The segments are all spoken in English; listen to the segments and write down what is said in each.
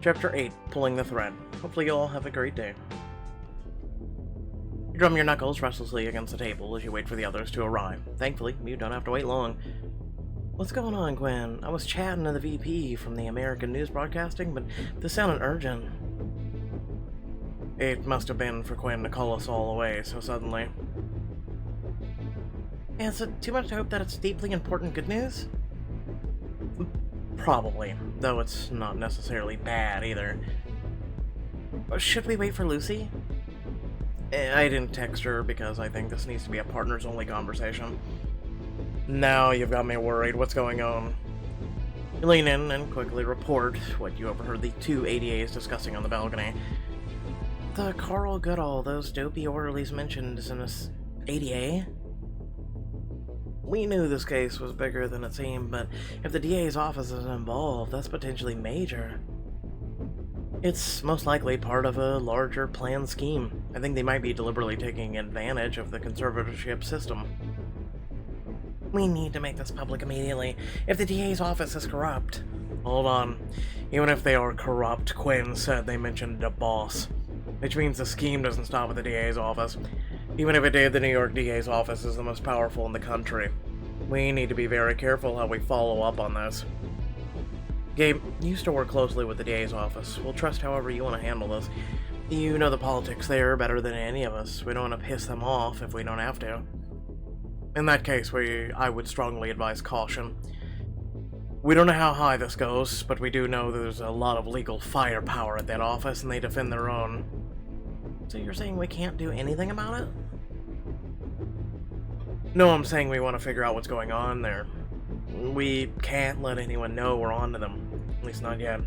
Chapter 8, Pulling the Thread. Hopefully you all have a great day. You drum your knuckles restlessly against the table as you wait for the others to arrive. Thankfully, you don't have to wait long. What's going on, Gwen? I was chatting to the VP from the American News Broadcasting, but this sounded urgent. It must have been for Gwen to call us all away so suddenly. Is it too much to hope that it's deeply important good news? Probably, though it's not necessarily bad either. Should we wait for Lucy? I didn't text her because I think this needs to be a partners-only conversation. Now you've got me worried. What's going on? You lean in and quickly report what you overheard the two ADAs discussing on the balcony. The Carl Goodall those dopey orderlies mentioned is in this ADA? We knew this case was bigger than it seemed, but if the DA's office is involved, that's potentially major. It's most likely part of a larger planned scheme. I think they might be deliberately taking advantage of the conservatorship system. We need to make this public immediately. If the DA's office is corrupt... Hold on. Even if they are corrupt, Quinn said they mentioned a boss. Which means the scheme doesn't stop at the DA's office. Even if it did, the New York DA's office is the most powerful in the country. We need to be very careful how we follow up on this. Gabe, you used to work closely with the DA's office. We'll trust however you want to handle this. You know the politics there better than any of us. We don't want to piss them off if we don't have to. In that case, I would strongly advise caution. We don't know how high this goes, but we do know there's a lot of legal firepower at that office, and they defend their own. So you're saying we can't do anything about it? No, I'm saying we want to figure out what's going on there. We can't let anyone know we're onto them. At least not yet.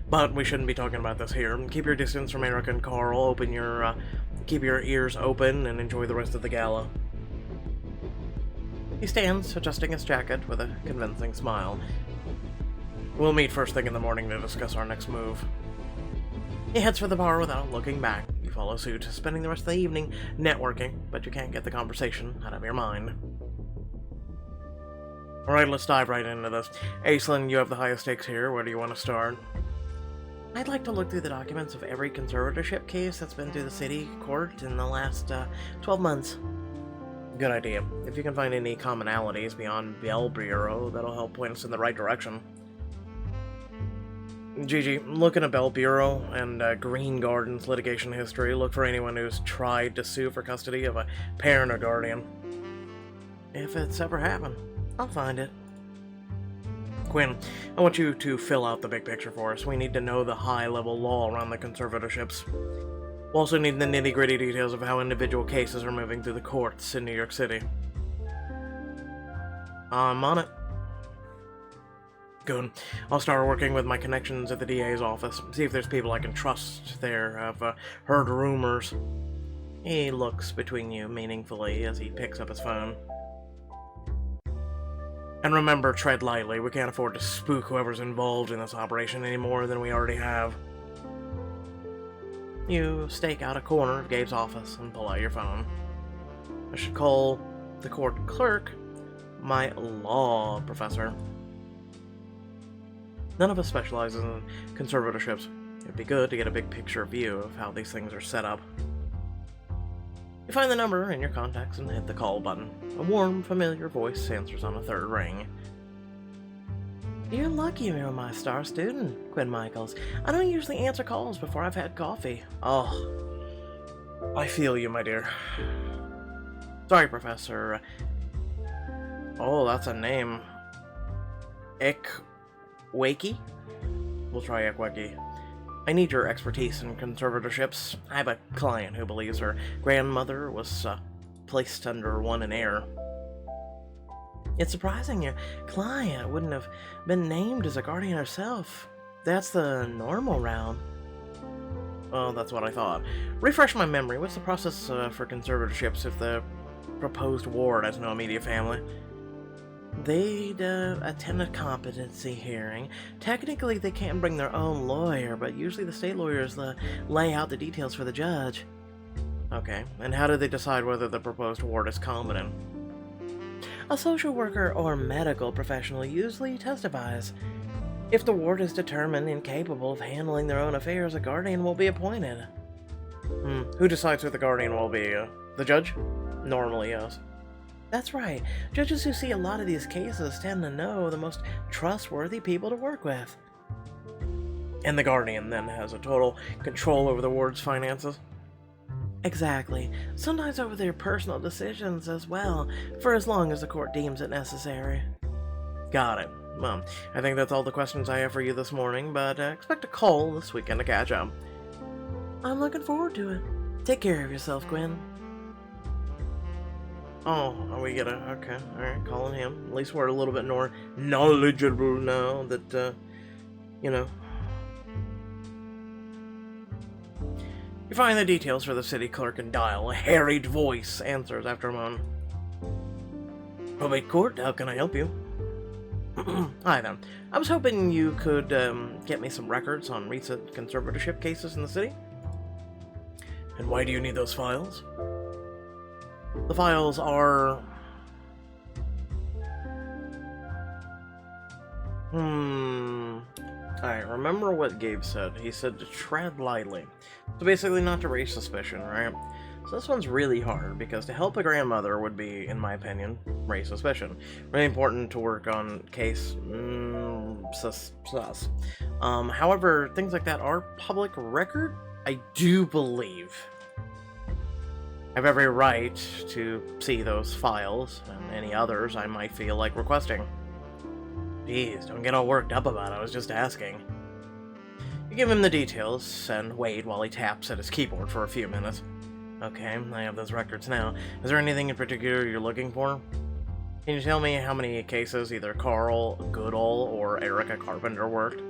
But we shouldn't be talking about this here. Keep your distance from Eric and Carl. Keep your ears open and enjoy the rest of the gala. He stands, adjusting his jacket with a convincing smile. We'll meet first thing in the morning to discuss our next move. He heads for the bar without looking back. You follow suit, spending the rest of the evening networking, but you can't get the conversation out of your mind. Alright, let's dive right into this. Aislinn, you have the highest stakes here. Where do you want to start? I'd like to look through the documents of every conservatorship case that's been through the city court in the last 12 months. Good idea. If you can find any commonalities beyond Bell Bureau, that'll help point us in the right direction. Gigi, look into Bell Bureau and Green Gardens litigation history. Look for anyone who's tried to sue for custody of a parent or guardian. If it's ever happened, I'll find it. Quinn, I want you to fill out the big picture for us. We need to know the high-level law around the conservatorships. We also need the nitty-gritty details of how individual cases are moving through the courts in New York City. I'm on it. Good. I'll start working with my connections at the DA's office. See if there's people I can trust there. I've heard rumors. He looks between you meaningfully as he picks up his phone. And remember, tread lightly. We can't afford to spook whoever's involved in this operation any more than we already have. You stake out a corner of Gabe's office and pull out your phone. I should call the court clerk my law professor. None of us specializes in conservatorships. It'd be good to get a big picture view of how these things are set up. You find the number in your contacts and hit the call button. A warm, familiar voice answers on a third ring. You're lucky you're my star student, Quinn Michaels. I don't usually answer calls before I've had coffee. Oh, I feel you, my dear. Sorry, Professor. Oh, that's a name. Wakey? We'll try Ekweki. I need your expertise in conservatorships. I have a client who believes her grandmother was placed under one in air. It's surprising your client wouldn't have been named as a guardian herself. That's the normal route. Well, that's what I thought. Refresh my memory. What's the process for conservatorships if the proposed ward has no immediate family? They'd attend a competency hearing. Technically, they can't bring their own lawyer, but usually the state lawyers lay out the details for the judge. Okay, and how do they decide whether the proposed ward is competent? A social worker or medical professional usually testifies. If the ward is determined incapable of handling their own affairs, a guardian will be appointed. Who decides who the guardian will be? The judge? Normally, yes. That's right. Judges who see a lot of these cases tend to know the most trustworthy people to work with. And the guardian then has a total control over the ward's finances? Exactly. Sometimes over their personal decisions as well, for as long as the court deems it necessary. Got it. Well, I think that's all the questions I have for you this morning, but expect a call this weekend to catch up. I'm looking forward to it. Take care of yourself, Gwen. Oh, are we gonna... Okay, alright, calling him. At least we're a little bit more knowledgeable now that, you know. You find the details for the city clerk and dial. A harried voice answers after a moment. Probate court, how can I help you? Hi then. I was hoping you could get me some records on recent conservatorship cases in the city. And why do you need those files? The files are... Alright, remember what Gabe said. He said to tread lightly. So basically not to raise suspicion, right? So this one's really hard, because to help a grandmother would be, in my opinion, raise suspicion. Really important to work on case... sus. However, things like that are public record, I do believe. I have every right to see those files, and any others I might feel like requesting. Jeez, don't get all worked up about it, I was just asking. You give him the details, and wait while he taps at his keyboard for a few minutes. Okay, I have those records now. Is there anything in particular you're looking for? Can you tell me how many cases either Carl Goodall or Erica Carpenter worked?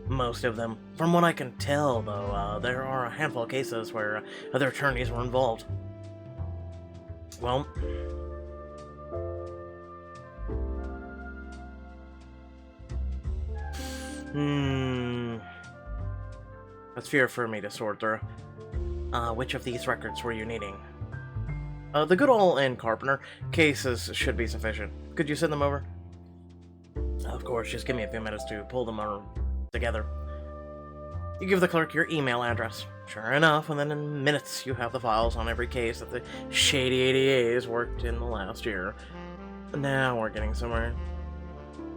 Most of them. From what I can tell, though, there are a handful of cases where other attorneys were involved. Well... That's fear for me to sort through. Which of these records were you needing? The Goodall and Carpenter cases should be sufficient. Could you send them over? Of course, just give me a few minutes to pull them together. You give the clerk your email address. Sure enough, and then in minutes you have the files on every case that the shady ADAs worked in the last year. Now we're getting somewhere.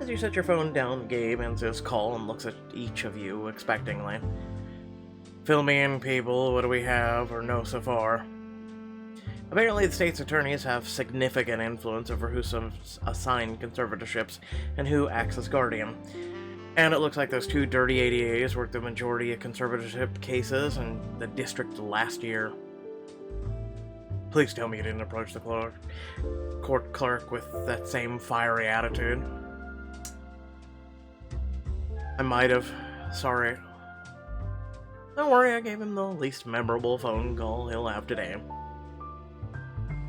As you set your phone down, Gabe ends his call and looks at each of you expectingly. Fill me in, people. What do we have or know so far? Apparently, the state's attorneys have significant influence over who's assigned conservatorships and who acts as guardian. And it looks like those two dirty ADAs worked the majority of conservatorship cases in the district last year. Please tell me you didn't approach the court clerk with that same fiery attitude. I might have. Sorry. Don't worry, I gave him the least memorable phone call he'll have today.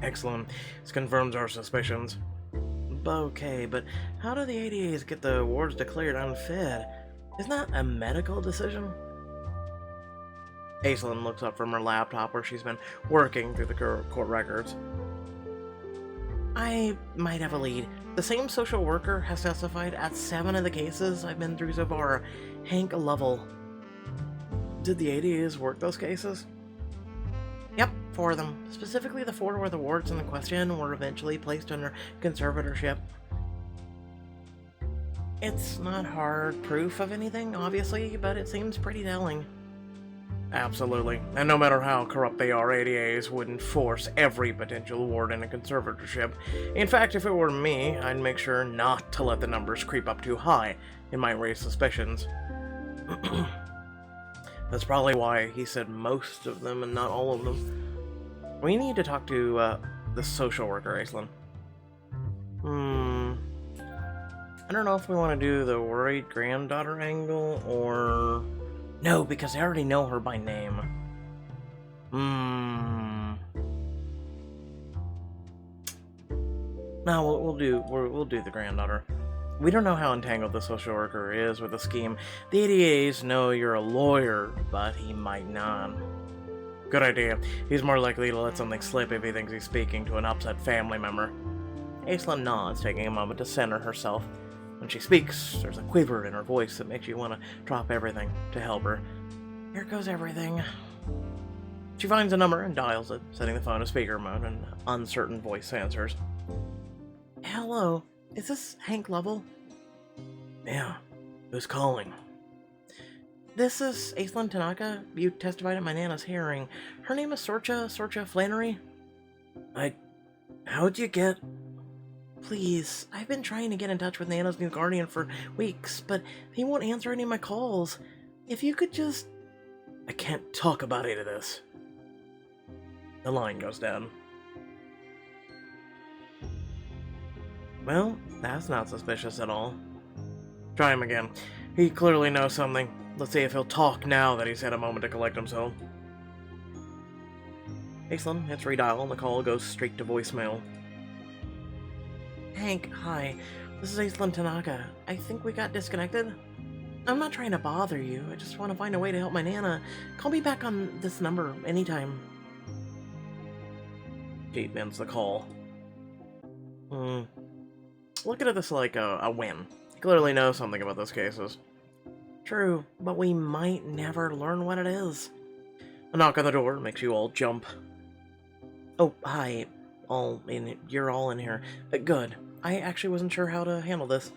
Excellent. This confirms our suspicions. Okay, but how do the ADAs get the wards declared unfit? Isn't that a medical decision? Aislinn looks up from her laptop where she's been working through the court records. I might have a lead. The same social worker has testified at 7 of the cases I've been through so far. Hank Lovell. Did the ADAs work those cases? Yep, 4 of them. Specifically the 4 where the wards in the question were eventually placed under conservatorship. It's not hard proof of anything, obviously, but it seems pretty telling. Absolutely. And no matter how corrupt they are, ADAs wouldn't force every potential ward in a conservatorship. In fact, if it were me, I'd make sure not to let the numbers creep up too high. It might raise suspicions. That's probably why he said most of them and not all of them. We need to talk to, the social worker, Aislinn. I don't know if we want to do the worried granddaughter angle, or... No, because I already know her by name. No, we'll do the granddaughter. We don't know how entangled the social worker is with the scheme. The ADAs know you're a lawyer, but he might not. Good idea. He's more likely to let something slip if he thinks he's speaking to an upset family member. Aislinn nods, taking a moment to center herself. When she speaks, there's a quiver in her voice that makes you want to drop everything to help her. Here goes everything. She finds a number and dials it, setting the phone to speaker mode, and an uncertain voice answers. Hello, is this Hank Lovell? Yeah, who's calling? This is Aislinn Tanaka. You testified at my Nana's hearing. Her name is Sorcha Flannery. How'd you get... Please, I've been trying to get in touch with Nana's new guardian for weeks, but he won't answer any of my calls. If you could just... I can't talk about any of this. The line goes down. Well, that's not suspicious at all. Try him again. He clearly knows something. Let's see if he'll talk now that he's had a moment to collect himself. Aislinn hits redial and the call goes straight to voicemail. Hank, hi. This is Aislinn Tanaka. I think we got disconnected. I'm not trying to bother you. I just want to find a way to help my Nana. Call me back on this number anytime. She ends the call. Looking at this like a win. You clearly know something about those cases. True, but we might never learn what it is. A knock on the door makes you all jump. Oh, hi. You're all in here. Good. I actually wasn't sure how to handle this.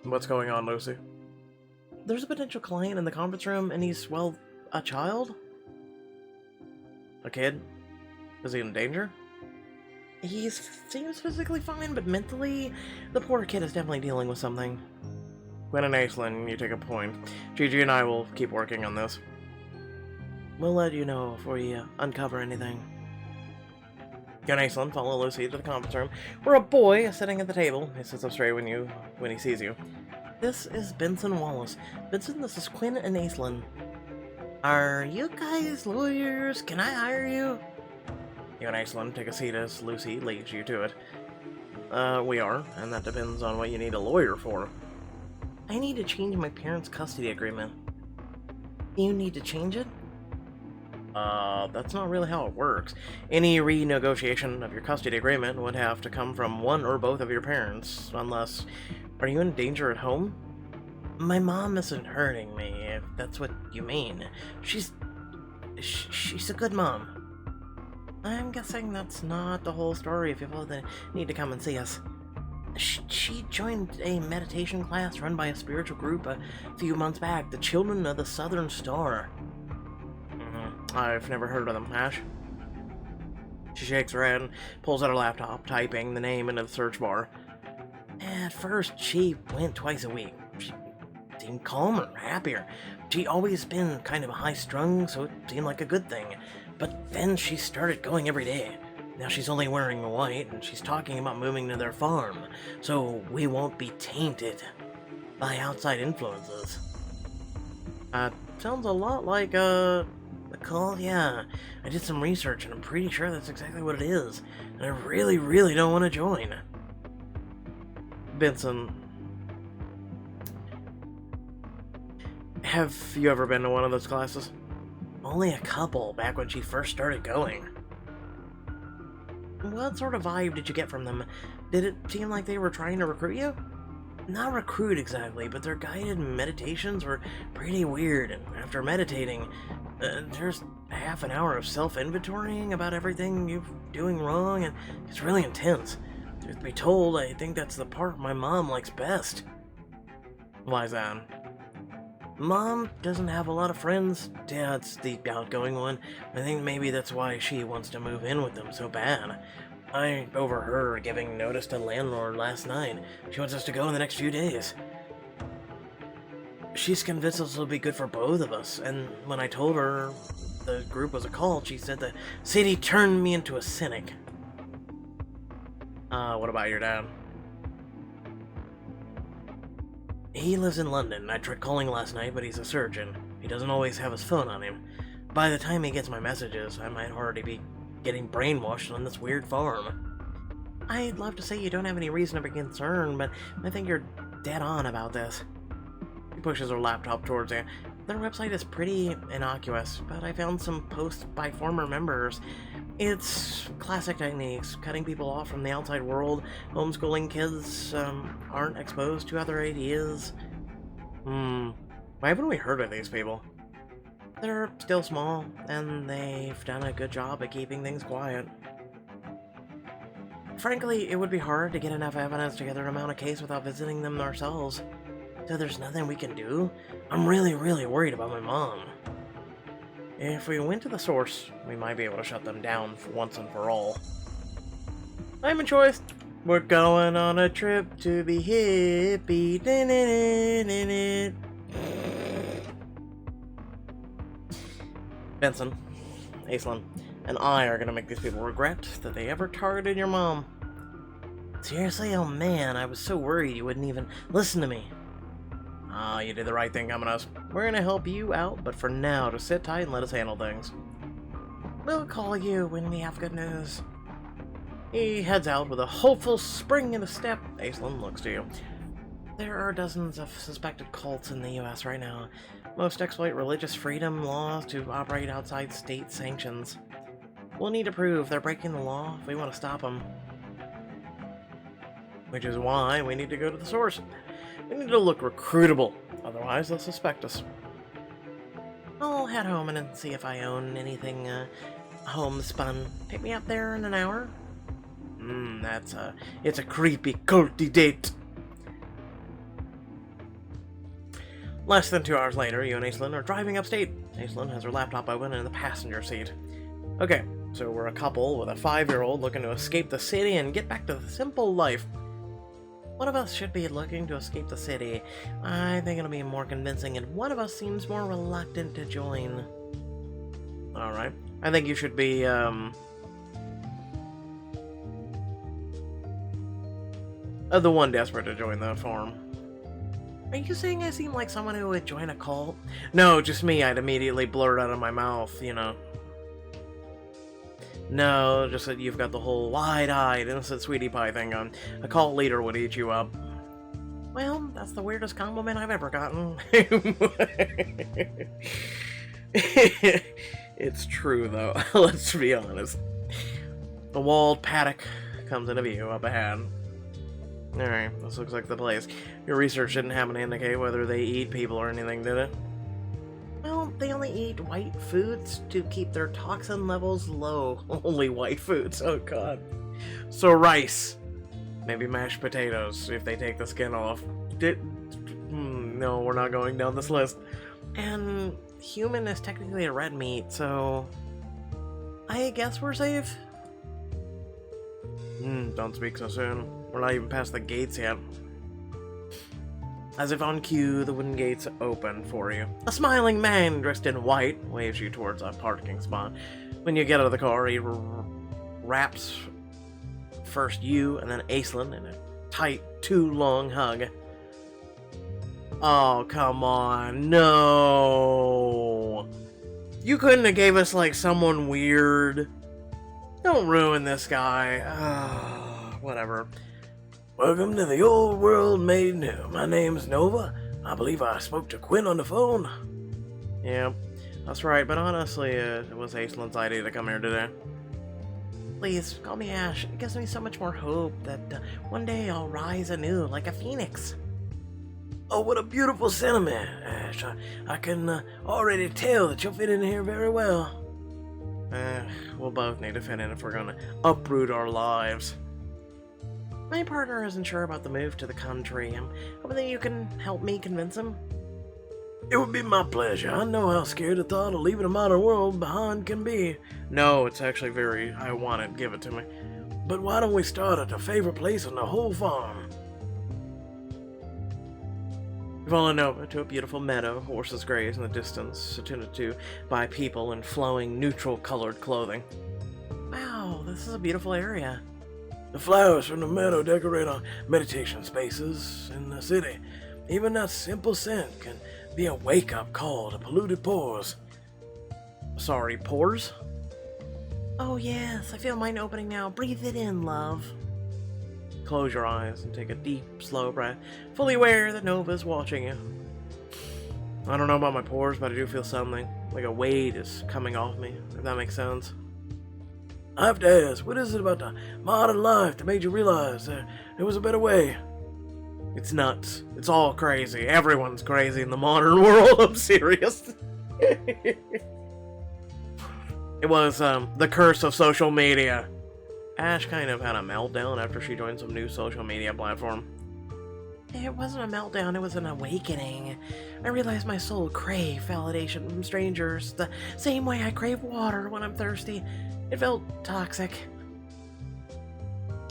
What's going on, Lucy? There's a potential client in the conference room, and he's, well, a child? A kid? Is he in danger? He seems physically fine, but mentally, the poor kid is definitely dealing with something. Gwen and Aislinn, you take a point. Gigi and I will keep working on this. We'll let you know if we uncover anything. You and Aislinn follow Lucy to the conference room, where a boy is sitting at the table. He sits up straight when he sees you. This is Benson Wallace. Benson, this is Quinn and Aislinn. Are you guys lawyers? Can I hire you? You and Aislinn take a seat as Lucy leads you to it. We are, and that depends on what you need a lawyer for. I need to change my parents' custody agreement. You need to change it? That's not really how it works. Any renegotiation of your custody agreement would have to come from one or both of your parents, unless... Are you in danger at home? My mom isn't hurting me, if that's what you mean. She's a good mom. I'm guessing that's not the whole story if people that need to come and see us. She joined a meditation class run by a spiritual group a few months back, the Children of the Southern Star. I've never heard of them, Ash. She shakes her head and pulls out her laptop, typing the name into the search bar. At first, she went twice a week. She seemed calmer, happier. She'd always been kind of high-strung, so it seemed like a good thing. But then she started going every day. Now she's only wearing white, and she's talking about moving to their farm, so we won't be tainted by outside influences. Sounds a lot like, a cult? Yeah, I did some research, and I'm pretty sure that's exactly what it is, and I really, really don't want to join. Benson, have you ever been to one of those classes? Only a couple, back when she first started going. What sort of vibe did you get from them? Did it seem like they were trying to recruit you? Not recruit exactly, but their guided meditations were pretty weird, and after meditating, there's half an hour of self-inventorying about everything you're doing wrong, and it's really intense. Truth be told, I think that's the part my mom likes best. Why's that? Mom doesn't have a lot of friends. Dad's the outgoing one. I think maybe that's why she wants to move in with them so bad. I overheard giving notice to landlord last night. She wants us to go in the next few days. She's convinced this will be good for both of us, and when I told her the group was a cult, she said the city turned me into a cynic. What about your dad? He lives in London. I tried calling last night, but he's a surgeon. He doesn't always have his phone on him. By the time he gets my messages, I might already be getting brainwashed on this weird farm. I'd love to say you don't have any reason to be concerned, but I think you're dead on about this. He pushes her laptop towards you. Their website is pretty innocuous, but I found some posts by former members. It's classic techniques, cutting people off from the outside world, homeschooling kids aren't exposed to other ideas. Why haven't we heard of these people? They're still small, and they've done a good job at keeping things quiet. Frankly, it would be hard to get enough evidence together to mount a case without visiting them ourselves. So there's nothing we can do? I'm really worried about my mom. If we went to the source, we might be able to shut them down for once and for all. I'm a choice. We're going on a trip to be hippie. Benson, Aislinn, and I are gonna make these people regret that they ever targeted your mom. Seriously? Oh man, I was so worried you wouldn't even listen to me. Ah, you did the right thing coming to us. We're gonna help you out, but for now, just sit tight and let us handle things. We'll call you when we have good news. He heads out with a hopeful spring in his step. Aislinn looks to you. There are dozens of suspected cults in the US right now. Most exploit religious freedom laws to operate outside state sanctions. We'll need to prove they're breaking the law if we want to stop them. Which is why we need to go to the source. We need to look recruitable, otherwise they'll suspect us. I'll head home and see if I own anything homespun. Pick me up there in an hour? It's a creepy, culty date. Less than 2 hours later, you and Aislinn are driving upstate. Aislinn has her laptop open in the passenger seat. Okay, so we're a couple with a 5-year-old looking to escape the city and get back to the simple life. One of us should be looking to escape the city. I think it'll be more convincing, and one of us seems more reluctant to join. Alright. I think you should be, the one desperate to join the farm. Are you saying I seem like someone who would join a cult? No, just me. I'd immediately blurt out of my mouth, you know. No, just that you've got the whole wide-eyed, innocent sweetie pie thing on. A cult leader would eat you up. Well, that's the weirdest compliment I've ever gotten. It's true, though. Let's be honest. The walled paddock comes into view up ahead. Alright, this looks like the place. Your research didn't happen to indicate whether they eat people or anything, did it? Well, they only eat white foods to keep their toxin levels low. Only white foods, oh god. So rice. Maybe mashed potatoes, if they take the skin off. No, we're not going down this list. And human is technically a red meat, so I guess we're safe. Don't speak so soon. We're not even past the gates yet. As if on cue, the wooden gates open for you. A smiling man dressed in white waves you towards a parking spot. When you get out of the car, he wraps first you and then Aislinn in a tight, too long hug. Oh, come on, no! You couldn't have gave us, like, someone weird. Don't ruin this guy. Whatever. Welcome to the old world made new. My name's Nova. I believe I spoke to Quinn on the phone. Yeah, that's right, but honestly, it was Aislinn's idea to come here today. Please, call me Ash. It gives me so much more hope that one day I'll rise anew like a phoenix. Oh, what a beautiful sentiment, Ash. I can already tell that you'll fit in here very well. We'll both need to fit in if we're gonna uproot our lives. My partner isn't sure about the move to the country. I'm hoping that you can help me convince him. It would be my pleasure. I know how scared the thought of leaving a modern world behind can be. No, it's actually very... I want it. Give it to me. But why don't we start at the favorite place on the whole farm? You've fallen over to a beautiful meadow. Horses graze in the distance, attended to by people in flowing, neutral-colored clothing. Wow, this is a beautiful area. The flowers from the meadow decorate our meditation spaces in the city. Even that simple scent can be a wake-up call to polluted pores. Sorry, pores? Oh yes, I feel mine opening now. Breathe it in, love. Close your eyes and take a deep, slow breath, fully aware that Nova's watching you. I don't know about my pores, but I do feel something. Like a weight is coming off me, if that makes sense. I have to ask, what is it about the modern life that made you realize there was a better way? It's nuts. It's all crazy. Everyone's crazy in the modern world. I'm serious. It was, the curse of social media. Ash kind of had a meltdown after she joined some new social media platform. It wasn't a meltdown, it was an awakening. I realized my soul craved validation from strangers, the same way I crave water when I'm thirsty. It felt toxic.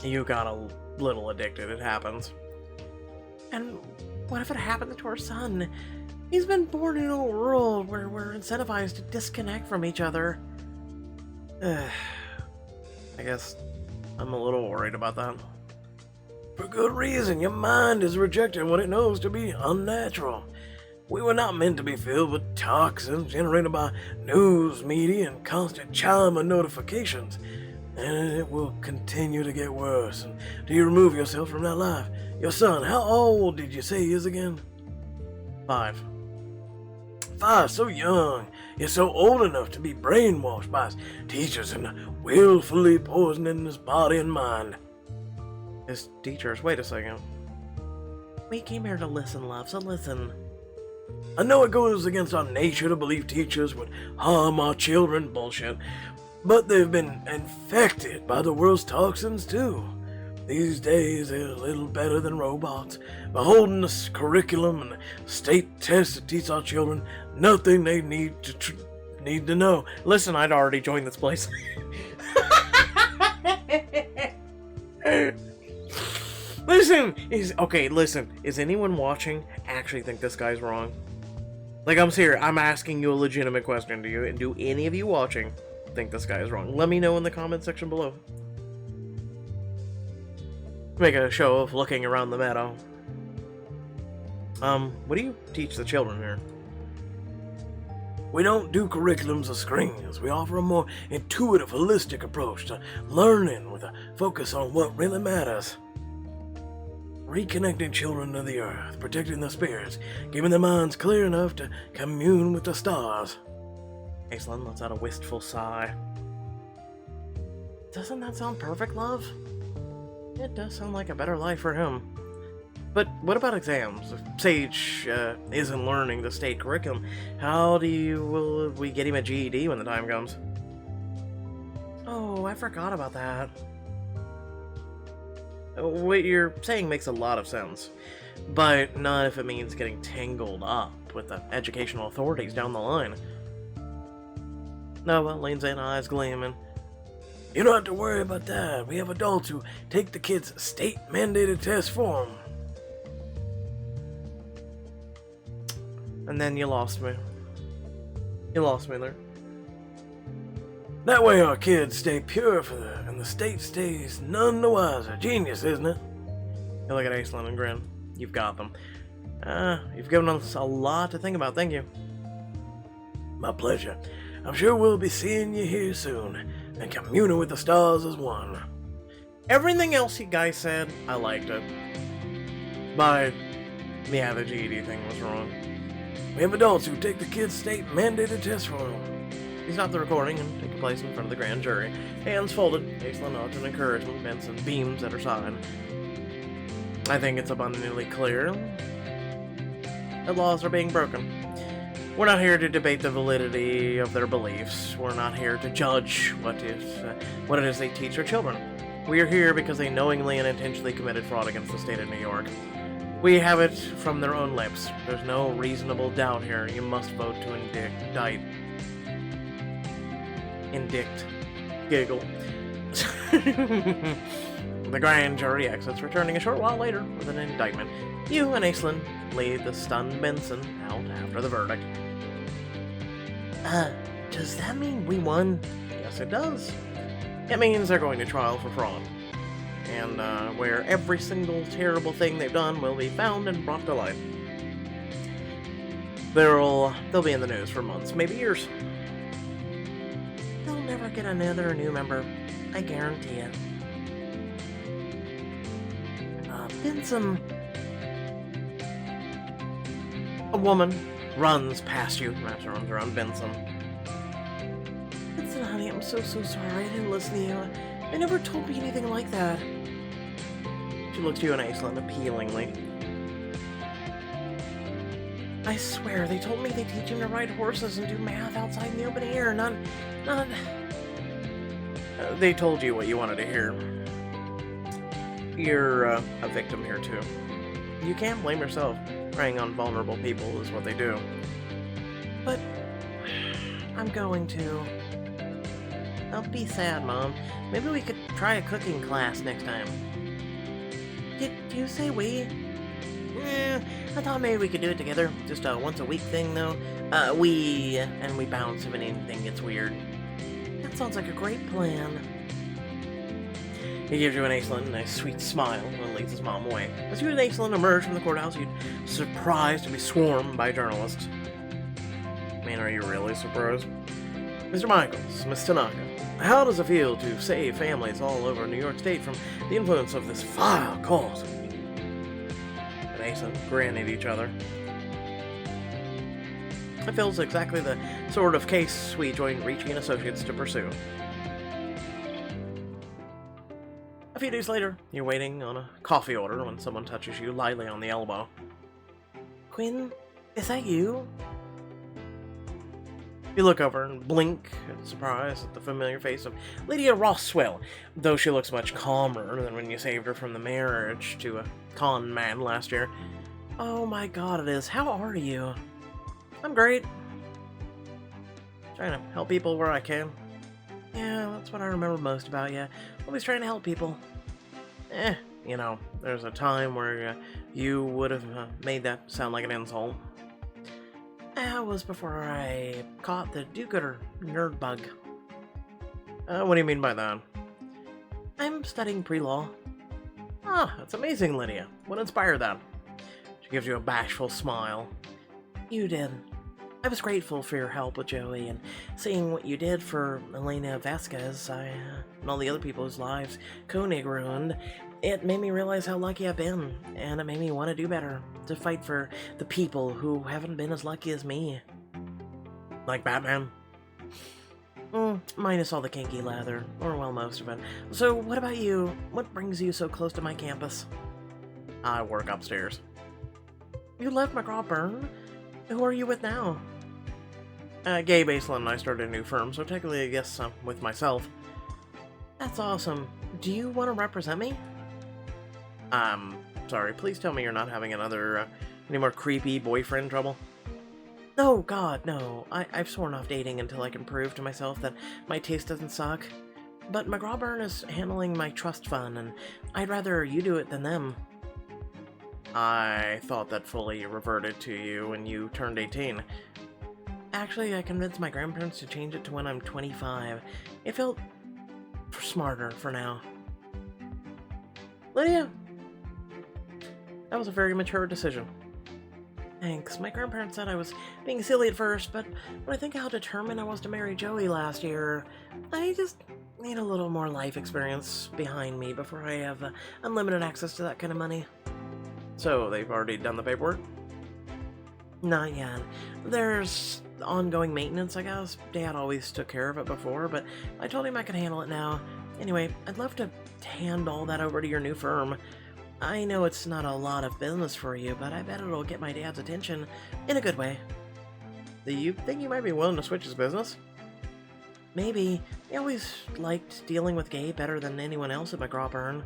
You got a little addicted, it happens. And what if it happened to our son? He's been born in a world where we're incentivized to disconnect from each other. I guess I'm a little worried about that. For good reason. Your mind is rejecting what it knows to be unnatural. We were not meant to be filled with toxins generated by news, media, and constant chime of notifications. And it will continue to get worse until you remove yourself from that life. Your son, how old did you say he is again? 5. 5, so young, yet so old enough to be brainwashed by his teachers and willfully poisoning his body and mind. His teachers, wait a second. We came here to listen, love, so listen. I know it goes against our nature to believe teachers would harm our children, bullshit, but they've been infected by the world's toxins too. These days, they're a little better than robots, beholding the curriculum and the state tests to teach our children nothing they need to know. Listen, I'd already joined this place. Listen, is anyone watching actually think this guy's wrong? Like, I'm serious, I'm asking you a legitimate question. Do any of you watching think this guy is wrong? Let me know in the comment section below. Make a show of looking around the meadow. What do you teach the children here? We don't do curriculums or screens. We offer a more intuitive, holistic approach to learning with a focus on what really matters. Reconnecting children to the earth, protecting their spirits, keeping their minds clear enough to commune with the stars. Aislinn lets out a wistful sigh. Doesn't that sound perfect, love? It does sound like a better life for him. But what about exams? If Sage isn't learning the state curriculum, how will we get him a GED when the time comes? Oh, I forgot about that. What you're saying makes a lot of sense, but not if it means getting tangled up with the educational authorities down the line. Noah leans in, eyes gleaming. You don't have to worry about that. We have adults who take the kids' state-mandated tests for them. And then you lost me. You lost me there. That way our kids stay pure and the state stays none the wiser. Genius, isn't it? You look at Aislinn and grin. You've got them. You've given us a lot to think about, thank you. My pleasure. I'm sure we'll be seeing you here soon, and communing with the stars as one. Everything else you guys said, I liked it. But, yeah, the GED thing was wrong. We have adults who take the kids' state-mandated tests for them. You stop the recording and take a place in front of the grand jury. Hands folded, Aislinn nods in encouragement, Benson beams at her side. I think it's abundantly clear that laws are being broken. We're not here to debate the validity of their beliefs. We're not here to judge what it is they teach their children. We are here because they knowingly and intentionally committed fraud against the state of New York. We have it from their own lips. There's no reasonable doubt here. You must vote to indict. Giggle. The grand jury exits, returning a short while later with an indictment. You and Aislinn lead the stunned Benson out after the verdict. Does that mean we won? Yes, it does. It means they're going to trial for fraud. And, where every single terrible thing they've done will be found and brought to light. They'll be in the news for months, maybe years. They'll never get another new member, I guarantee it. Benson. A woman runs past you, wraps her arms around Benson. Listen, honey, I'm so sorry. I didn't listen to you. They never told me anything like that. She looks to you and Aislinn appealingly. I swear, they told me they teach him to ride horses and do math outside in the open air, not... They told you what you wanted to hear. You're a victim here, too. You can't blame yourself. Preying on vulnerable people is what they do. But... I'm going to. Don't be sad, Mom. Maybe we could try a cooking class next time. Did you say we? I thought maybe we could do it together. Just a once-a-week thing, though. We bounce if anything gets weird. That sounds like a great plan. He gives you an Aislinn and a sweet smile and leads his mom away. As you and Aislinn emerge from the courthouse, you'd surprised to be swarmed by journalists. Man, are you really surprised? Mr. Michaels, Miss Tanaka, how does it feel to save families all over New York State from the influence of this vile cult? And Aislinn grin at each other. It feels exactly the sort of case we joined Ricci and Associates to pursue. A few days later, you're waiting on a coffee order when someone touches you lightly on the elbow. Quinn, is that you? You look over and blink in surprise at the familiar face of Lydia Roswell, though she looks much calmer than when you saved her from the marriage to a con man last year. Oh my god, it is. How are you? I'm great. Trying to help people where I can. Yeah, that's what I remember most about you. Always trying to help people. You know, there's a time where you would have made that sound like an insult. That was before I caught the do-gooder nerd bug. What do you mean by that? I'm studying pre-law. Ah, that's amazing, Lydia. What inspired that? She gives you a bashful smile. You did. I was grateful for your help with Joey, and seeing what you did for Elena Vasquez, and all the other people whose lives Koenig ruined, it made me realize how lucky I've been, and it made me want to do better, to fight for the people who haven't been as lucky as me. Like Batman? Minus all the kinky leather, or well, most of it. So, what about you? What brings you so close to my campus? I work upstairs. You left McGraw-Byrne? Who are you with now? Gabe, Aislinn, and I started a new firm, so technically I guess with myself. That's awesome. Do you want to represent me? Sorry, please tell me you're not having any more creepy boyfriend trouble? No, God, no. I've sworn off dating until I can prove to myself that my taste doesn't suck. But McGraw-Byrne is handling my trust fund, and I'd rather you do it than them. I thought that fully reverted to you when you turned 18. Actually, I convinced my grandparents to change it to when I'm 25. It felt smarter for now. Lydia? That was a very mature decision. Thanks. My grandparents said I was being silly at first, but when I think how determined I was to marry Joey last year, I just need a little more life experience behind me before I have unlimited access to that kind of money. So, they've already done the paperwork? Not yet. There's ongoing maintenance, I guess. Dad always took care of it before, but I told him I could handle it now. Anyway, I'd love to hand all that over to your new firm. I know it's not a lot of business for you, but I bet it'll get my dad's attention in a good way. Do you think you might be willing to switch his business? Maybe. I always liked dealing with Gabe better than anyone else at McGraw-Byrne.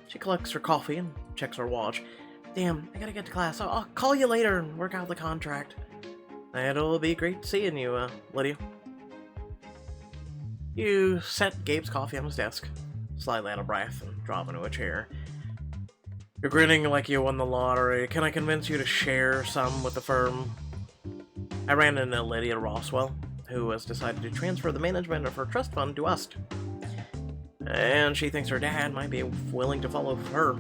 She collects her coffee and checks her watch. Damn, I gotta get to class. I'll call you later and work out the contract. It'll be great seeing you, Lydia. You set Gabe's coffee on his desk, slightly out of breath, and drop into a chair. You're grinning like you won the lottery. Can I convince you to share some with the firm? I ran into Lydia Roswell, who has decided to transfer the management of her trust fund to us. And she thinks her dad might be willing to follow her.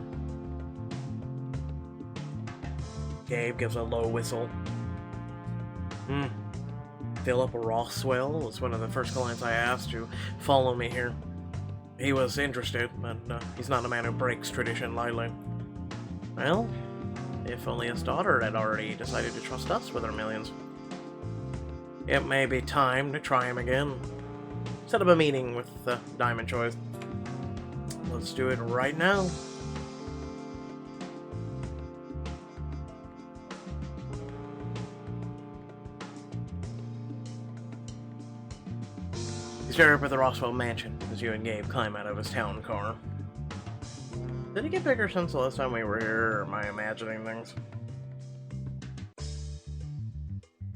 Gabe gives a low whistle. Philip Roswell was one of the first clients I asked to follow me here. He was interested, but he's not a man who breaks tradition lightly. Well, if only his daughter had already decided to trust us with her millions. It may be time to try him again. set up a meeting with Diamond Choice. Let's do it right now. You stare up at the Roswell mansion as you and Gabe climb out of his town car. Did it get bigger since the last time we were here, or am I imagining things?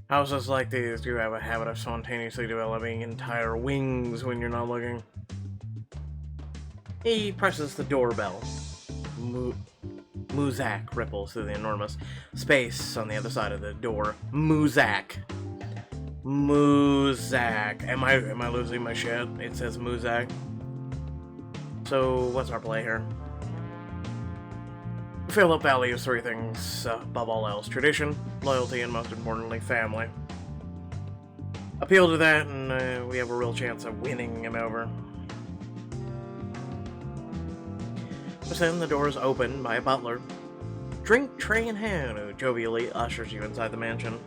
Houses like these do have a habit of spontaneously developing entire wings when you're not looking. He presses the doorbell. Muzak ripples through the enormous space on the other side of the door. Muzak. Muzak. Am I losing my shit? It says Muzak. So, what's our play here? Philip values three things above all else: tradition, loyalty, and most importantly, family. Appeal to that, and we have a real chance of winning him over. But then the door is opened by a butler, drink tray in hand, who jovially ushers you inside the mansion.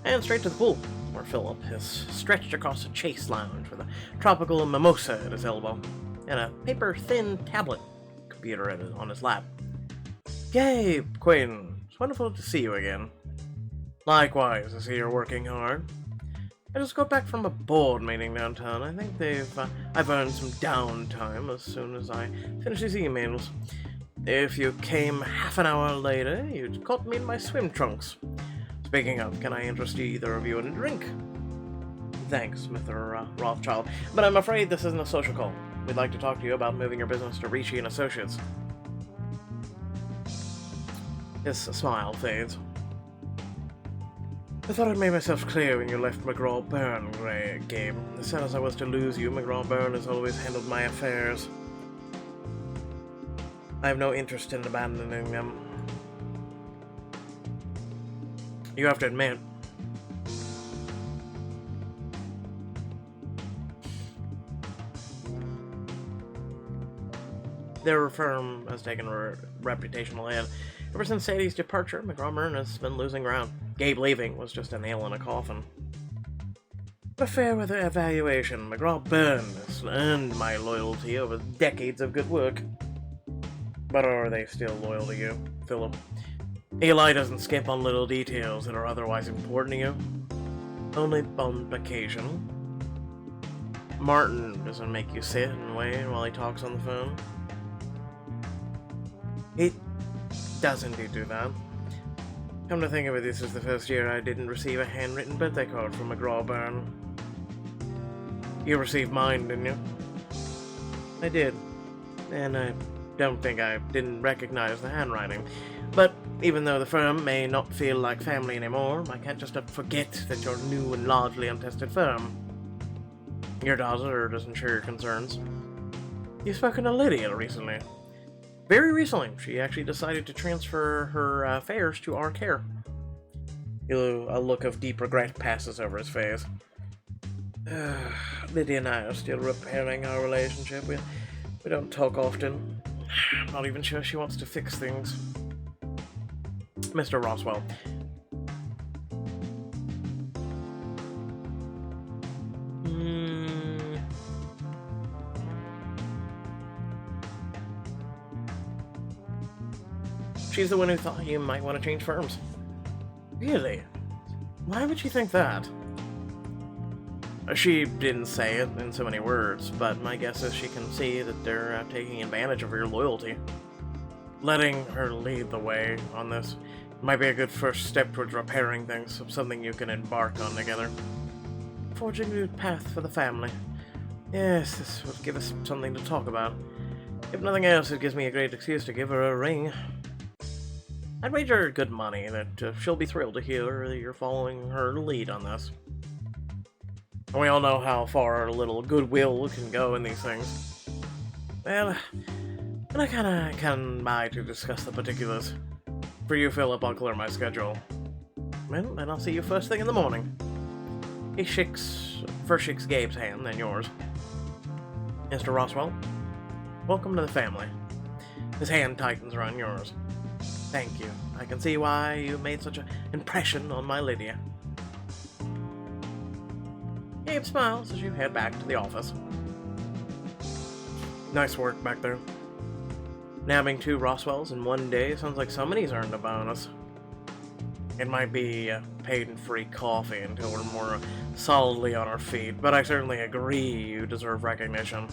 And straight to the pool, where Philip is stretched across a chase lounge with a tropical mimosa at his elbow and a paper-thin tablet computer on his lap. Gabe, Quinn, it's wonderful to see you again. Likewise, I see you're working hard. I just got back from a board meeting downtown. I think I've earned some downtime as soon as I finish these emails. If you came half an hour later, you'd caught me in my swim trunks. Speaking of, can I interest either of you in a drink? Thanks, Mr. Rothschild, but I'm afraid this isn't a social call. We'd like to talk to you about moving your business to Ricci and Associates. His smile fades. I thought I'd made myself clear when you left McGraw-Byrne, Gabe. As sad as I was to lose you, McGraw-Byrne has always handled my affairs. I have no interest in abandoning them. You have to admit, their firm has taken a reputational hit. Ever since Sadie's departure, McGraw-Byrne has been losing ground. Gabe leaving was just a nail in a coffin. But a fair weather evaluation, McGraw-Byrne has earned my loyalty over decades of good work. But are they still loyal to you, Philip? Eli doesn't skip on little details that are otherwise important to you. Only on occasion. Martin doesn't make you sit and wait while he talks on the phone. He doesn't do that. Come to think of it, this is the first year I didn't receive a handwritten birthday card from McGraw-Byrne. You received mine, didn't you? I did. And I don't think I didn't recognize the handwriting. But even though the firm may not feel like family anymore, I can't just forget that you're a new and largely untested firm. Your daughter doesn't share your concerns. You've spoken to Lydia recently. Very recently, she actually decided to transfer her affairs to our care. A look of deep regret passes over his face. Lydia and I are still repairing our relationship. We don't talk often. I'm not even sure she wants to fix things. Mr. Roswell. She's the one who thought you might want to change firms. Really? Why would she think that? She didn't say it in so many words, but my guess is she can see that they're taking advantage of your loyalty. Letting her lead the way on this might be a good first step towards repairing things, something you can embark on together. Forging a new path for the family. Yes, this would give us something to talk about. If nothing else, it gives me a great excuse to give her a ring. I'd wager good money that she'll be thrilled to hear that you're following her lead on this. And we all know how far a little goodwill can go in these things. Well, and I kinda come by to discuss the particulars. For you, Philip, I'll clear my schedule. Well, then I'll see you first thing in the morning. He first shakes Gabe's hand, then yours. Mr. Roswell, welcome to the family. His hand tightens around yours. Thank you. I can see why you made such an impression on my Lydia. Gabe smiles as you head back to the office. Nice work back there. Nabbing 2 Roswells in one day sounds like somebody's earned a bonus. It might be paid and free coffee until we're more solidly on our feet, but I certainly agree you deserve recognition.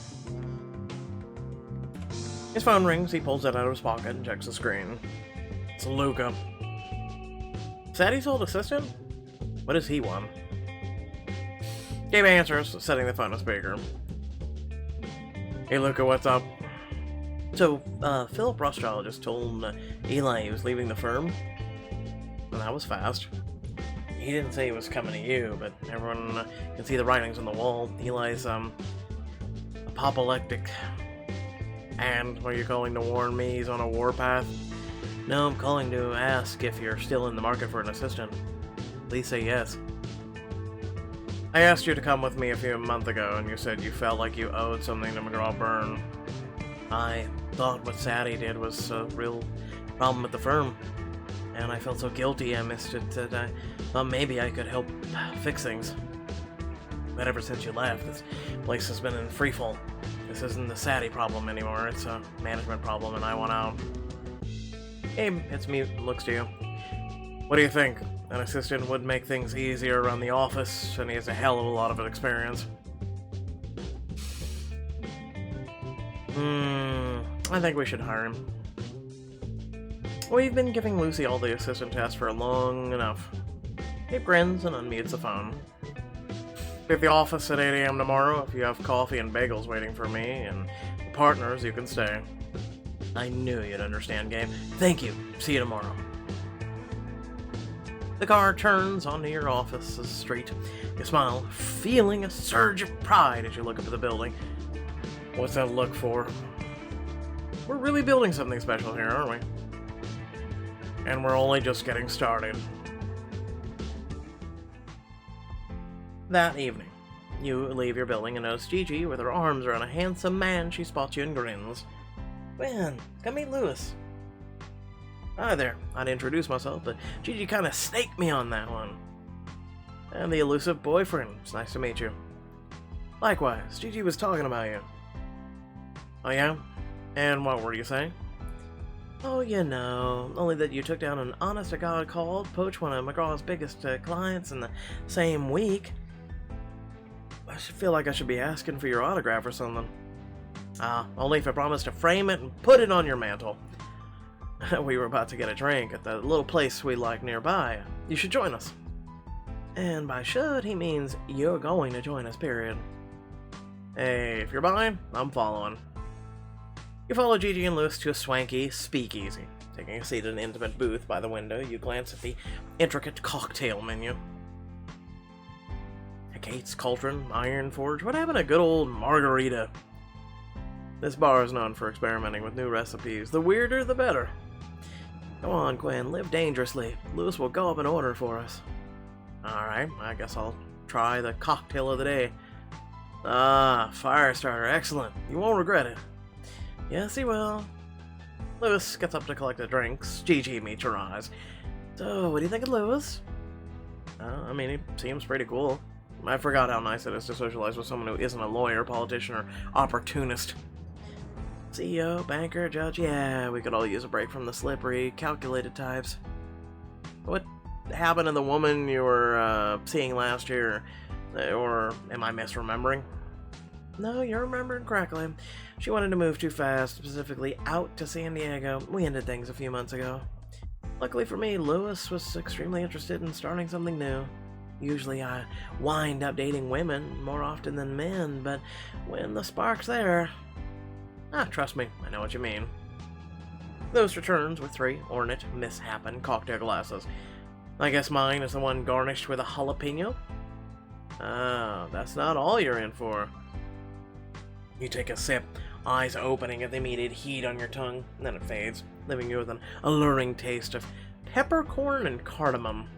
His phone rings, he pulls it out of his pocket and checks the screen. It's Luca. Sadie's old assistant? What does he want? Gabe answers, setting the phone to speaker. Hey Luca, what's up? So, Philip Rothschild just told Eli he was leaving the firm. And that was fast. He didn't say he was coming to you, but everyone can see the writings on the wall. Eli's, apoplectic. And are you calling to warn me he's on a warpath? No, I'm calling to ask if you're still in the market for an assistant. Please say yes. I asked you to come with me a few months ago, and you said you felt like you owed something to McGraw-Byrne. I thought what Sadie did was a real problem with the firm, and I felt so guilty I missed it that I thought maybe I could help fix things. But ever since you left, this place has been in freefall. This isn't the Sadie problem anymore, it's a management problem, and I want out. Abe hits me, looks to you. What do you think? An assistant would make things easier around the office, and he has a hell of a lot of experience. I think we should hire him. We've been giving Lucy all the assistant tasks for long enough. Abe grins and unmutes the phone. Be at the office at 8 a.m. tomorrow. If you have coffee and bagels waiting for me and the partners, you can stay. I knew you'd understand, Gabe. Thank you. See you tomorrow. The car turns onto your office's street. You smile, feeling a surge of pride as you look up at the building. What's that look for? We're really building something special here, aren't we? And we're only just getting started. That evening, you leave your building and notice Gigi with her arms around a handsome man. She spots you and grins. Gwen, come meet Lewis. Hi there. I'd introduce myself, but Gigi kind of snaked me on that one. I'm the elusive boyfriend. It's nice to meet you. Likewise, Gigi was talking about you. Oh yeah? And what were you saying? Oh, you know, only that you took down an honest-to-God call, poached one of McGraw's biggest clients in the same week. I should feel like I should be asking for your autograph or something. Only if I promise to frame it and put it on your mantle. We were about to get a drink at the little place we like nearby. You should join us. And by should, he means you're going to join us, period. Hey, if you're buying, I'm following. You follow Gigi and Lewis to a swanky speakeasy. Taking a seat at an intimate booth by the window, you glance at the intricate cocktail menu. A Kate's Cauldron, Iron Forge, what happened to good old margarita? This bar is known for experimenting with new recipes. The weirder, the better. Come on, Gwen, live dangerously. Lewis will go up and order for us. Alright, I guess I'll try the cocktail of the day. Fire starter, excellent. You won't regret it. Yes, he will. Lewis gets up to collect the drinks. Gigi meets her eyes. So, what do you think of Lewis? I mean, he seems pretty cool. I forgot how nice it is to socialize with someone who isn't a lawyer, politician, or opportunist. CEO, banker, judge, yeah, we could all use a break from the slippery, calculated types. What happened to the woman you were seeing last year? Or am I misremembering? No, you're remembering correctly. She wanted to move too fast, specifically out to San Diego. We ended things a few months ago. Luckily for me, Lewis was extremely interested in starting something new. Usually I wind up dating women more often than men, but when the spark's there... trust me, I know what you mean. Lewis returns with 3 ornate, misshapen cocktail glasses. I guess mine is the one garnished with a jalapeno? That's not all you're in for. You take a sip, eyes opening at the immediate heat on your tongue, and then it fades, leaving you with an alluring taste of peppercorn and cardamom.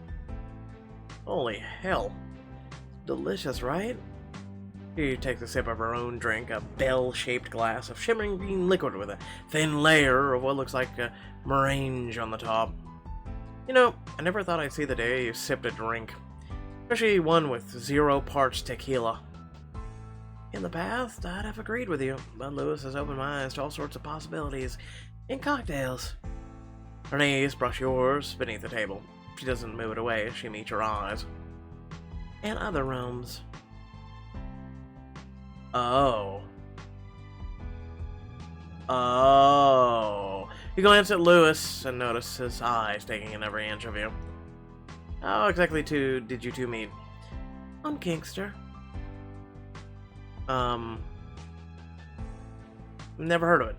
Holy hell. Delicious, right? She takes a sip of her own drink, a bell-shaped glass of shimmering green liquid with a thin layer of what looks like a meringue on the top. You know, I never thought I'd see the day you sipped a drink. especially one with 0 parts tequila. In the past, I'd have agreed with you, but Lewis has opened my eyes to all sorts of possibilities in cocktails. Her knees brush yours beneath the table. She doesn't move it away as she meets your eyes. And other realms. Oh. Oh. You glance at Lewis and notice his eyes taking in every inch of you. How exactly did you two meet? On Kinkster. Never heard of it.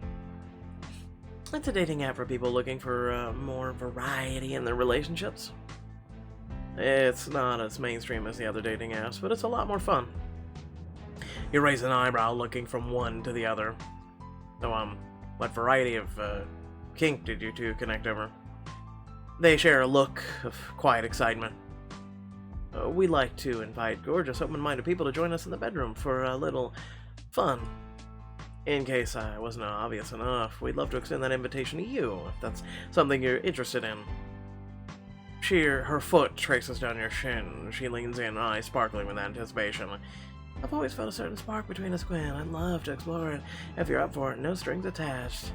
It's a dating app for people looking for more variety in their relationships. It's not as mainstream as the other dating apps, but it's a lot more fun. You raise an eyebrow looking from one to the other. So, what variety of kink did you two connect over? They share a look of quiet excitement. We like to invite gorgeous, open-minded people to join us in the bedroom for a little fun. In case I wasn't obvious enough, we'd love to extend that invitation to you, if that's something you're interested in. Her foot traces down your shin. She leans in, eyes sparkling with anticipation. I've always felt a certain spark between us, Gwen. I'd love to explore it. If you're up for it, no strings attached.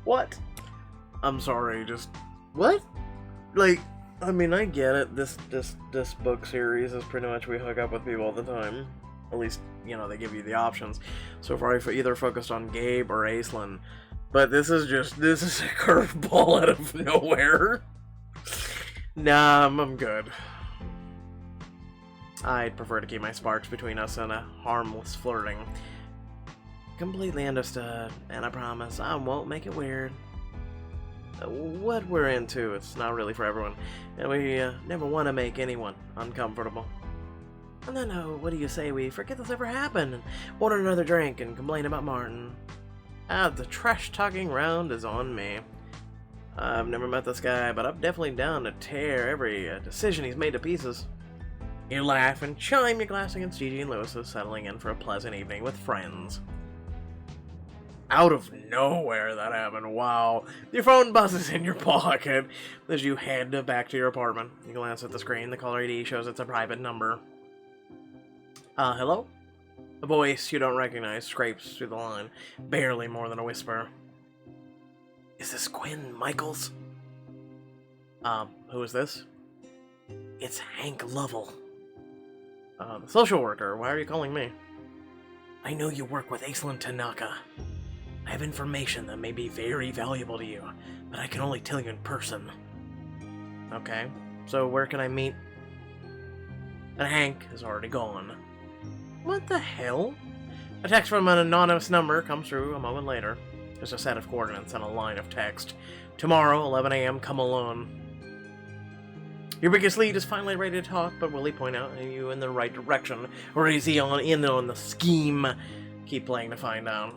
What? I'm sorry, just... What? Like, I mean, I get it. This book series is pretty much we hook up with people all the time. At least, you know, they give you the options. So far, I've either focused on Gabe or Aislinn. But this is a curveball out of nowhere. Nah, I'm good. I'd prefer to keep my sparks between us and a harmless flirting. Completely understood, and I promise I won't make it weird. What we're into, it's not really for everyone, and we never want to make anyone uncomfortable. And then, what do you say we forget this ever happened, and order another drink and complain about Martin? The trash-talking round is on me. I've never met this guy, but I'm definitely down to tear every decision he's made to pieces. You laugh and chime your glass against Gigi and Lewis, settling in for a pleasant evening with friends. Out of nowhere that happened, wow. Your phone buzzes in your pocket as you head back to your apartment. You glance at the screen, the caller ID shows it's a private number. Hello? A voice you don't recognize scrapes through the line, barely more than a whisper. Is this Quinn Michaels? Who is this? It's Hank Lovell. The social worker, why are you calling me? I know you work with Aislinn Tanaka. I have information that may be very valuable to you, but I can only tell you in person. Okay, so where can I meet? And Hank is already gone. What the hell? A text from an anonymous number comes through a moment later. There's a set of coordinates and a line of text. Tomorrow, 11 a.m., come alone. Your biggest lead is finally ready to talk, but will he point out you in the right direction? Or is he in on the scheme? Keep playing to find out.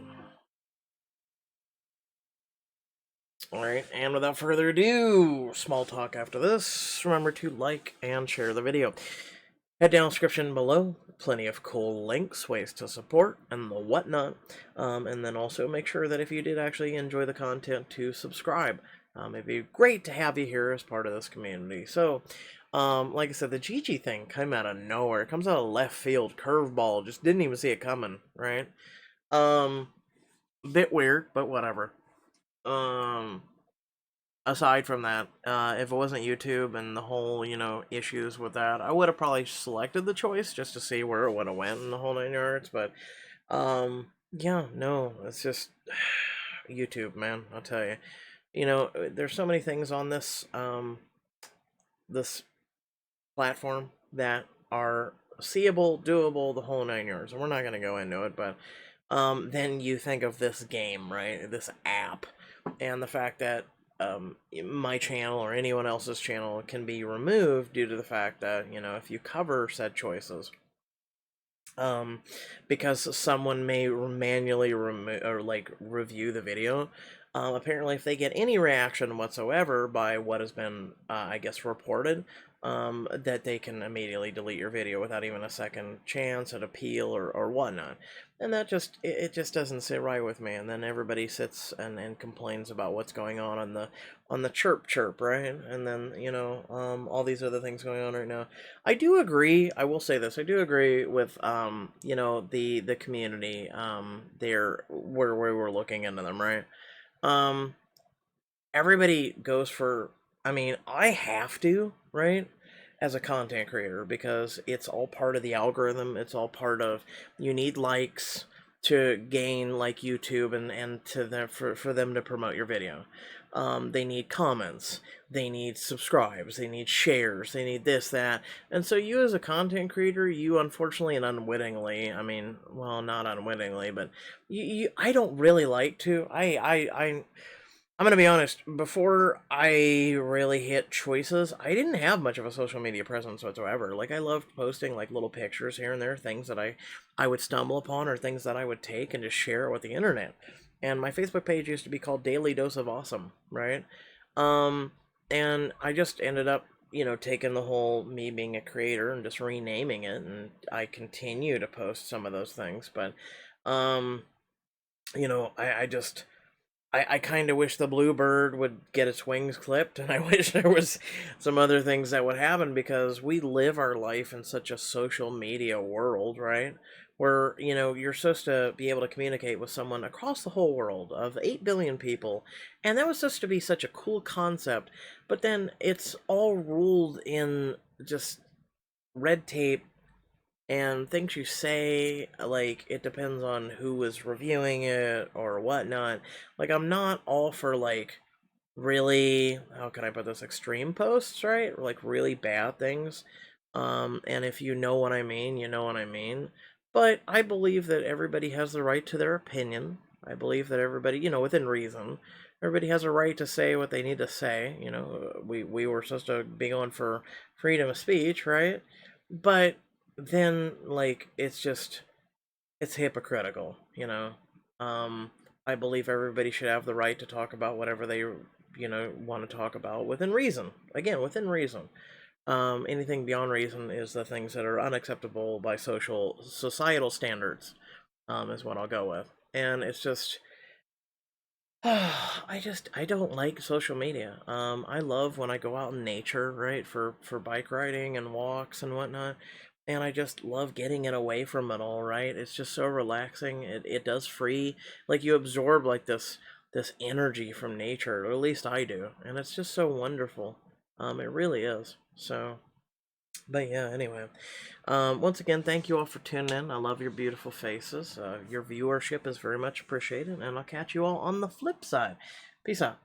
Alright, and without further ado, small talk after this. Remember to like and share the video. Head down description below, plenty of cool links, ways to support, and the whatnot. And then also make sure that if you did actually enjoy the content, to subscribe. It'd be great to have you here as part of this community. So, like I said, the Gigi thing came out of nowhere. It comes out of left field, curveball, just didn't even see it coming, right? Bit weird, but whatever. Aside from that, if it wasn't YouTube and the whole, issues with that, I would have probably selected the choice just to see where it would have went in the whole 9 yards, but, yeah, no, it's just, YouTube, man, I'll tell you. There's so many things on this, this platform that are seeable, doable, the whole 9 yards, and we're not going to go into it, but, then you think of this game, right, this app, and the fact that my channel or anyone else's channel can be removed due to the fact that, if you cover said choices, because someone may manually remove or review the video, apparently if they get any reaction whatsoever by what has been, I guess, reported, that they can immediately delete your video without even a second chance at appeal or whatnot. and that just it just doesn't sit right with me. And then everybody sits and complains about what's going on the chirp, right? And then all these other things going on right now. I do agree. I will say this. I do agree with the community there where we're looking into them, right? Um, Everybody goes for, I mean, I have to, right? As a content creator, because it's all part of the algorithm. It's all part of, you need likes to gain like YouTube and to them for them to promote your video. They need comments, they need subscribes, they need shares, they need this, that. And so you as a content creator, you unfortunately and unwittingly, I mean, well, not unwittingly, but I don't really like to. I'm gonna be honest. Before I really hit choices, I didn't have much of a social media presence whatsoever. Like, I loved posting like little pictures here and there, things that I would stumble upon or things that I would take and just share with the internet. And my Facebook page used to be called Daily Dose of Awesome, right? Um, and I just ended up, taking the whole me being a creator and just renaming it, and I continue to post some of those things, but um, I just. I kind of wish the bluebird would get its wings clipped, and I wish there was some other things that would happen, because we live our life in such a social media world, right? Where, you're supposed to be able to communicate with someone across the whole world of 8 billion people, and that was supposed to be such a cool concept, but then it's all ruled in just red tape and things you say, like, it depends on who is reviewing it or whatnot. Like, I'm not all for, like, really, how can I put this, extreme posts, right? Like, really bad things. And if you know what I mean, you know what I mean. But I believe that everybody has the right to their opinion. I believe that everybody, within reason, everybody has a right to say what they need to say. We were supposed to be going for freedom of speech, right? But then, like, it's hypocritical, I believe everybody should have the right to talk about whatever they want to talk about within reason. Again, within reason. Anything beyond reason is the things that are unacceptable by societal standards, is what I'll go with. And it's just I don't like social media. I love when I go out in nature, right, for bike riding and walks and whatnot, and I just love getting it away from it all, right? It's just so relaxing. It does free, like, you absorb like this energy from nature, or at least I do, and it's just so wonderful. It really is. So, but yeah, anyway. Once again, thank you all for tuning in. I love your beautiful faces. Your viewership is very much appreciated, and I'll catch you all on the flip side. Peace out.